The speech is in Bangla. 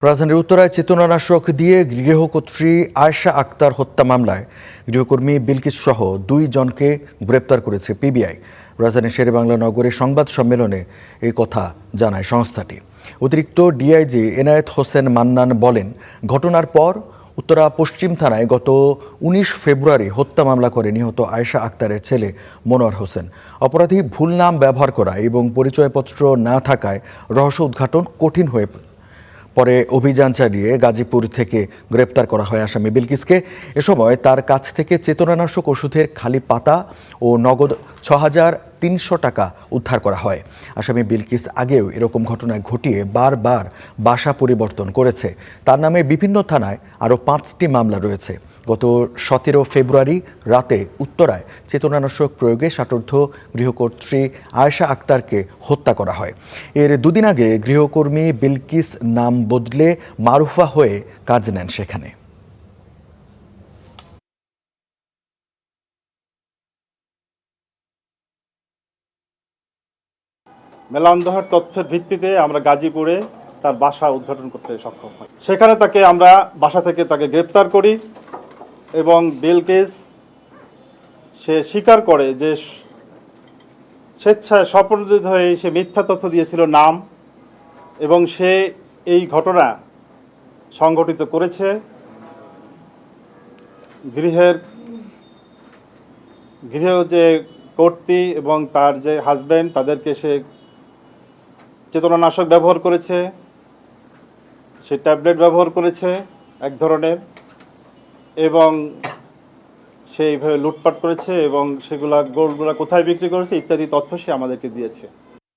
রাজধানীর উত্তরায় চেতনানাশক দিয়ে গৃহকর্ত্রী আয়েশা আক্তার হত্যা মামলায় গৃহকর্মী বিলকিস সহ 2 জনকে গ্রেপ্তার করেছে পিবিআই। রাজধানীর শেরেবাংলা নগরে সংবাদ সম্মেলনে এই কথা জানায় সংস্থাটি। অতিরিক্ত ডিআইজি এনায়েত হোসেন মান্নান বলেন, ঘটনার পর উত্তরা পশ্চিম থানায় গত 19 ফেব্রুয়ারি হত্যা মামলা করে নিহত আয়েশা আক্তারের ছেলে মনোয়ার হোসেন। অপরাধী ভুল নাম ব্যবহার করা এবং পরিচয়পত্র না থাকায় রহস্য উদ্ঘাটন কঠিন হয়ে পরে অভিযান চালিয়ে গাজীপুর থেকে গ্রেপ্তার করা হয় আসামি বিলকিসকে। এ সময় তার কাছ থেকে চেতনানাশক ওষুধের খালি পাতা ও নগদ 6,300 টাকা উদ্ধার করা হয়। আসামি বিলকিস আগেও এরকম ঘটনা ঘটিয়ে বারবার বাসা পরিবর্তন করেছে। তার নামে বিভিন্ন থানায় আরও 5টি মামলা রয়েছে। গত 17 ফেব্রুয়ারি রাতে উত্তরায় চেতনানাশক প্রয়োগে ষাটোর্ধ্ব গৃহকর্ত্রী আয়েশা আক্তারকে হত্যা করা হয়। এর দুদিন আগে গৃহকর্মী বিলকিস নাম বদলে মারুফা হয়ে কাজ নেন সেখানে। মেলান্দহর তথ্যের ভিত্তিতে আমরা গাজীপুরে তার বাসা উদ্ঘাটন করতে সক্ষম হই। সেখানে আমরা বাসা থেকে তাকে গ্রেপ্তার করি এবং বিলকিস সে স্বীকার করে যে স্বেচ্ছায় স্বপ্রণোদিত হয়ে সে মিথ্যা তথ্য দিয়েছিল নাম, এবং সে এই ঘটনা সংঘটিত করেছে। গৃহ যে কর্ত্রী এবং তার যে হাজব্যান্ড, তাদেরকে সে চেতনানাশক ব্যবহার করেছে, সে ট্যাবলেট ব্যবহার করেছে এক ধরনের, এবং সে এইভাবে লুটপাট করেছে এবং গোল্ডগুলা কোথায় বিক্রি করেছে ইত্যাদি তথ্য সে আমাদেরকে দিয়েছে।